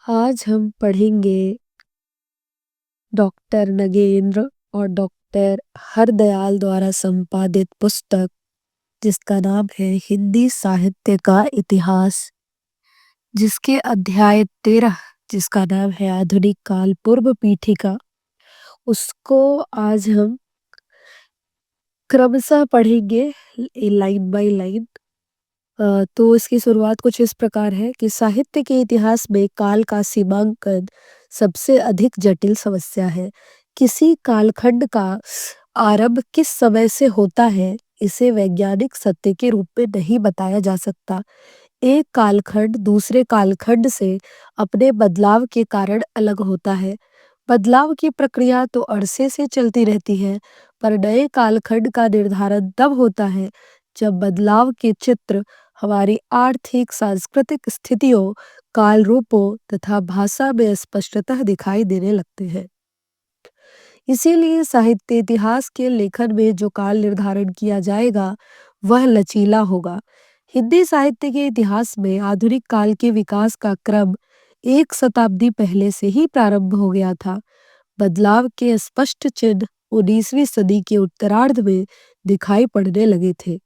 आज हम पढ़ेंगे डॉक्टर नगेंद्र और डॉक्टर हरदयाल द्वारा संपादित पुस्तक जिसका नाम है हिंदी साहित्य का इतिहास, जिसके अध्याय 13 जिसका नाम है आधुनिक काल पूर्व पीठिका, उसको आज हम क्रमशः पढ़ेंगे लाइन बाय लाइन। तो इसकी शुरुआत कुछ इस प्रकार है कि साहित्य के इतिहास में काल का सीमांकन सबसे अधिक जटिल समस्या है। किसी कालखंड का आरंभ किस समय से होता है, इसे वैज्ञानिक सत्य के रूप में नहीं बताया जा सकता। एक कालखंड दूसरे कालखंड से अपने बदलाव के कारण अलग होता है। बदलाव की प्रक्रिया तो अरसे से चलती रहती है, पर नए कालखंड का निर्धारण तब होता है जब बदलाव के चित्र हमारी आर्थिक सांस्कृतिक स्थितियों, काल रूपों तथा भाषा में स्पष्टतः दिखाई देने लगते हैं। इसीलिए साहित्य इतिहास के लेखन में जो काल निर्धारण किया जाएगा वह लचीला होगा। हिंदी साहित्य के इतिहास में आधुनिक काल के विकास का क्रम एक शताब्दी पहले से ही प्रारंभ हो गया था। बदलाव के स्पष्ट चिन्ह 19वीं सदी के उत्तरार्ध में दिखाई पड़ने लगे थे।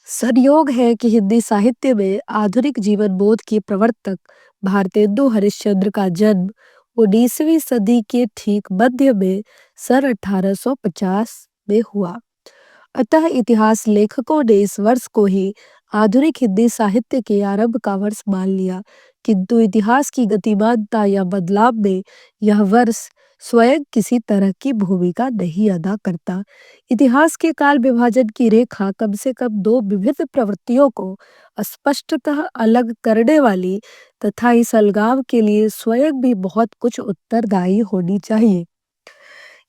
संयोग है कि हिंदी साहित्य में आधुनिक जीवन बोध के प्रवर्तक भारतेंदु हरिश्चंद्र का जन्म 19वीं सदी के ठीक मध्य में सन 1850 में हुआ। अतः इतिहास लेखकों ने इस वर्ष को ही आधुनिक हिंदी साहित्य के आरंभ का वर्ष मान लिया, किंतु इतिहास की गतिमानता या बदलाव में यह वर्ष स्वयं किसी तरह की भूमिका नहीं अदा करता। इतिहास के काल विभाजन की रेखा कम से कम दो विभिन्न प्रवृत्तियों को स्पष्टतः अलग करने वाली तथा इस अलगाव के लिए स्वयं भी बहुत कुछ उत्तरदायी होनी चाहिए।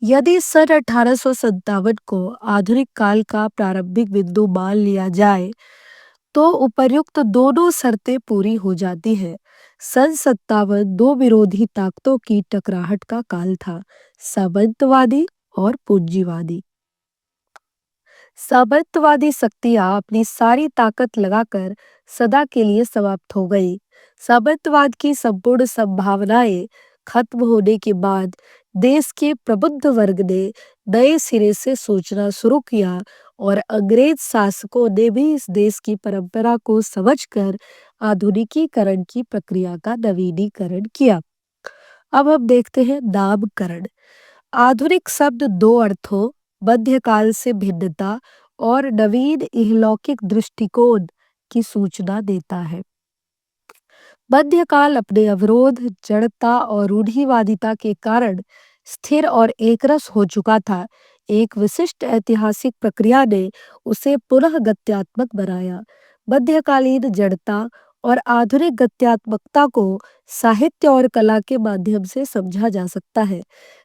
यदि सन 1857 को आधुनिक काल का प्रारंभिक बिंदु मान लिया जाए तो उपर्युक्त दोनों शर्तें पूरी हो जाती हैं। सन 57 दो विरोधी ताकतों की टकराहट का काल था, सामंतवादी और पूंजीवादी। सामंतवादी शक्तियां अपनी सारी ताकत लगाकर सदा के लिए समाप्त हो गई। सामंतवाद की संपूर्ण संभावनाएं खत्म होने के बाद देश के प्रबुद्ध वर्ग ने नए सिरे से सोचना शुरू किया और अंग्रेज शासकों ने भी इस देश की परंपरा को समझकर आधुनिकीकरण की प्रक्रिया का नवीनीकरण किया। अब हम देखते हैं नामकरण। आधुनिक शब्द दो अर्थों मध्यकाल से भिन्नता और नवीन इहलौकिक दृष्टिकोण की सूचना देता है। मध्यकाल अपने अवरोध, जड़ता और रूढ़िवादिता के कारण स्थिर और एकरस हो चुका था। एक विशिष्ट ऐतिहासिक प्रक्रिया ने उसे पुनः गत्यात्मक बनाया। मध्यकालीन जड़ता और आधुनिक गत्यात्मकता को साहित्य और कला के माध्यम से समझा जा सकता है।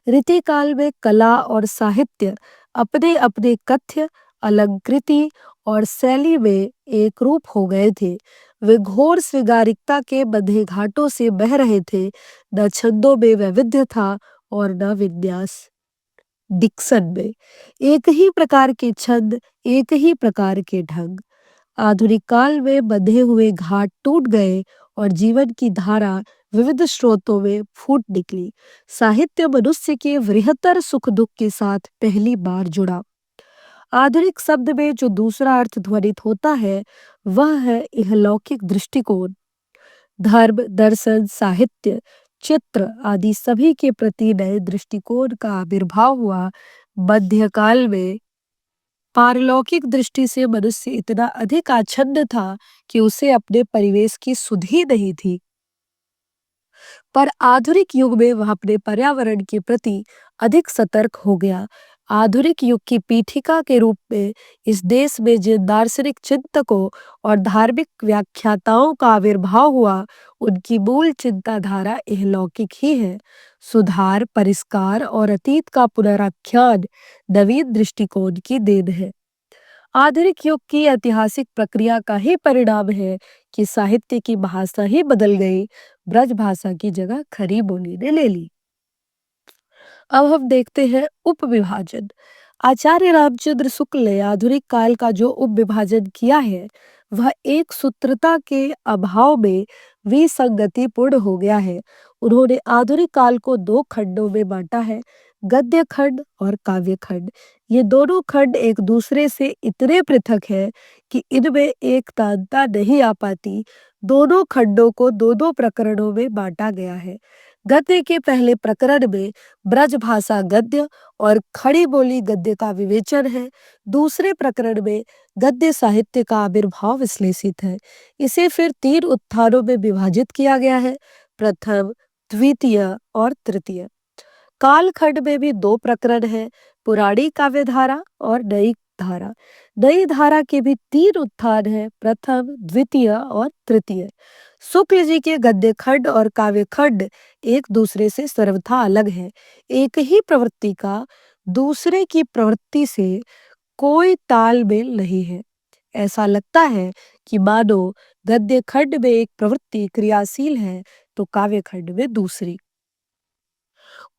रीतिकाल में कला और साहित्य अपने अपने कथ्य, अलंकृति और शैली में एक रूप हो गए थे। वे घोर स्वैगारिकता के बंधे घाटों से बह रहे थे। न छंदों में वैविध्य था और न विन्यास। डिक्शन में एक ही प्रकार के छंद, एक ही प्रकार के ढंग। आधुनिक काल में बंधे हुए घाट टूट गए और जीवन की धारा विविध स्रोतों में फूट निकली। साहित्य मनुष्य के वृहत्तर सुख दुख के साथ पहली बार जुड़ा। आधुनिक शब्द में जो दूसरा अर्थ ध्वनित होता है वह है इहलौकिक दृष्टिकोण। धर्म, दर्शन, साहित्य, चित्र आदि सभी के प्रति नए दृष्टिकोण का आविर्भाव हुआ। मध्यकाल में पारलौकिक दृष्टि से मनुष्य इतना अधिक आच्छन्न था कि उसे अपने परिवेश की सुध ही नहीं थी, पर आधुनिक युग में वह अपने पर्यावरण के प्रति अधिक सतर्क हो गया। आधुनिक युग की पीठिका के रूप में इस देश में जिन दार्शनिक चिंतकों और धार्मिक व्याख्याताओं का आविर्भाव हुआ, उनकी मूल चिंताधारा इहलौकिक ही है। सुधार, परिष्कार और अतीत का पुनराख्यान नवीन दृष्टिकोण की देन है। आधुनिक युग की ऐतिहासिक प्रक्रिया का ही परिणाम है कि साहित्य की भाषा ही बदल गई, ब्रज भाषा की जगह खरी बोली ने ले ली। अब हम देखते हैं उपविभाजन। आचार्य रामचंद्र शुक्ल ने आधुनिक काल का जो उपविभाजन किया है वह एक सूत्रता के अभाव में विसंगतिपूर्ण हो गया है। उन्होंने आधुनिक काल को दो खंडों में बांटा है, गद्य खंड और काव्य खंड। ये दोनों खंड एक दूसरे से इतने पृथक है कि इनमें एक तानता नहीं आ पाती। दोनों खंडों को दो दो प्रकरणों में बांटा गया है। गद्य के पहले प्रकरण में ब्रज भाषा गद्य और खड़ी बोली गद्य का विवेचन है। दूसरे प्रकरण में गद्य साहित्य का आविर्भाव विश्लेषित है। इसे फिर तीन उत्थानों में विभाजित किया गया है, प्रथम, द्वितीय और तृतीय। कालखंड में भी दो प्रकरण हैं, पुराणी काव्य धारा और नई धारा। नई धारा के भी तीन उत्थान हैं, प्रथम, द्वितीय और तृतीय। शुक्ल जी के गद्य खंड और काव्य खंड एक दूसरे से सर्वथा अलग है। एक ही प्रवृत्ति का दूसरे की प्रवृत्ति से कोई तालमेल नहीं है। ऐसा लगता है कि मानो गद्य खंड में एक प्रवृत्ति क्रियाशील है तो काव्य खंड में दूसरी।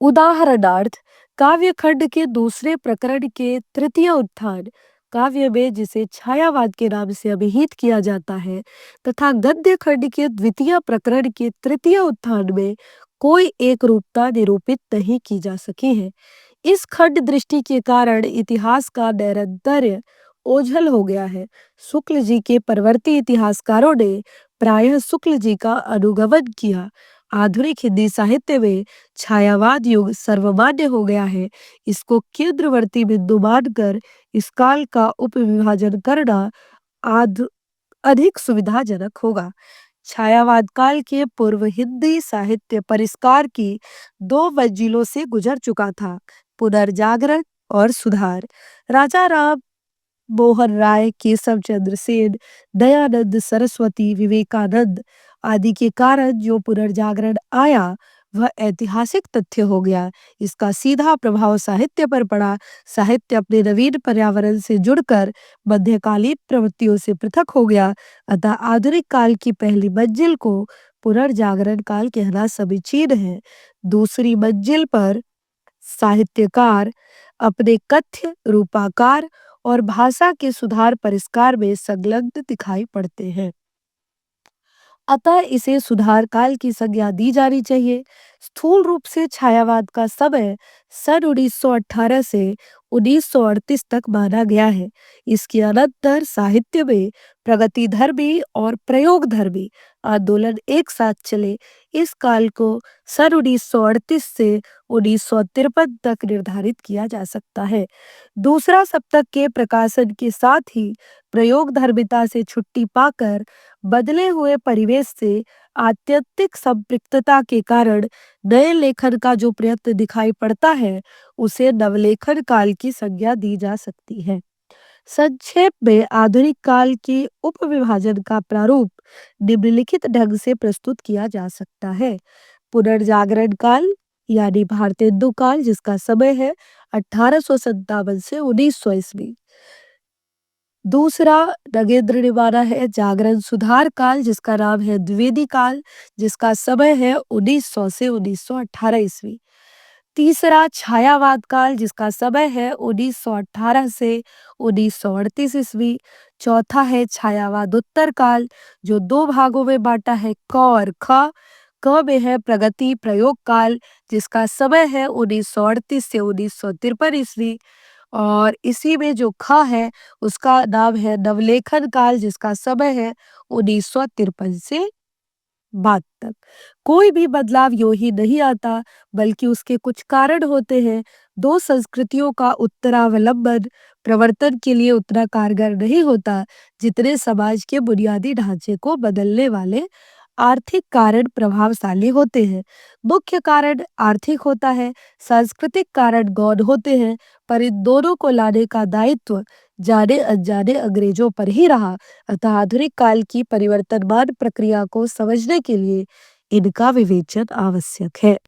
उदाहरणार्थ, काव्य खंड के दूसरे प्रकरण के तृतीय उत्थान काव्य में जिसे छायावाद के नाम से अभिहित किया जाता है, तथा गद्य खंड के द्वितीय प्रकरण के तृतीय उत्थान में कोई एक रूपता निरूपित नहीं की जा सकी है। इस खंड दृष्टि के कारण इतिहास का नैरंतर्य ओझल हो गया है। शुक्ल जी के परवर्ती इतिहासकारों ने प्रायः शुक्ल जी का अनुगमन किया। आधुनिक हिंदी साहित्य में छायावाद युग सर्वमान्य हो गया है। इसको केंद्रवर्ती बिंदु मानकर इस काल का उपविभाजन करना आध अधिक सुविधाजनक होगा। छायावाद काल के पूर्व हिंदी साहित्य परिष्कार की दो मंजिलों से गुजर चुका था, पुनर्जागरण और सुधार। राजा राम मोहन राय, केशव चंद्र सेन, दयानंद सरस्वती, विवेकानंद आदि के कारण जो पुनर्जागरण आया वह ऐतिहासिक तथ्य हो गया। इसका सीधा प्रभाव साहित्य पर पड़ा। साहित्य अपने नवीन पर्यावरण से जुड़कर मध्यकालीन प्रवृत्तियों से पृथक हो गया। अतः आधुनिक काल की पहली मंजिल को पुनर्जागरण काल कहना समीचीन है। दूसरी मंजिल पर साहित्यकार अपने कथ्य, रूपाकार और भाषा के सुधार परिष्कार में संलग्न दिखाई पड़ते हैं। अतः इसे सुधार काल की संज्ञा दी जानी चाहिए। स्थूल रूप से छायावाद का समय सन 1918 से 1938 तक माना गया है। इसके अनंतर साहित्य में प्रगतिधर्मी और प्रयोगधर्मी आंदोलन एक साथ चले। इस काल को सन 1938 से 1953 तक निर्धारित किया जा सकता है। दूसरा सप्तक के प्रकाशन के साथ ही प्रयोगधर्मिता से छुट्टी पाकर बदले हुए परिवेश से आत्यंतिक संपृक्तता के कारण नए लेखन का जो प्रयत्न दिखाई पड़ता है उसे नवलेखन काल की संज्ञा दी जा सकती है। संक्षेप में आधुनिक काल के उपविभाजन का प्रारूप निम्नलिखित ढंग से प्रस्तुत किया जा सकता है। पुनर्जागरण काल यानी भारतेंदु काल, जिसका समय है 1857 से 1900 ईस्वी। दूसरा नगेंद्र निमाना है जागरण सुधार काल, जिसका नाम है द्विवेदी काल, जिसका समय है 1900 से 1918 ईस्वी। तीसरा छायावाद काल, जिसका समय है 1918 से 1938 ईस्वी। चौथा है छायावाद उत्तर काल, जो दो भागों में बांटा है, क और ख। क में है प्रगति प्रयोग काल, जिसका समय है 1938 से 1953 ईस्वी। और इसी में जो ख है उसका नाम है नवलेखन काल, जिसका समय है 1953 से बाद तक। कोई भी बदलाव यूं ही नहीं आता, बल्कि उसके कुछ कारण होते हैं। दो संस्कृतियों का उत्तरावलंबन प्रवर्तन के लिए उतना कारगर नहीं होता जितने समाज के बुनियादी ढांचे को बदलने वाले आर्थिक कारण प्रभावशाली होते हैं। मुख्य कारण आर्थिक होता है, सांस्कृतिक कारण गौण होते हैं, पर इन दोनों को लाने का दायित्व जाने अनजाने अंग्रेजों पर ही रहा। अतः आधुनिक काल की परिवर्तनवाद प्रक्रिया को समझने के लिए इनका विवेचन आवश्यक है।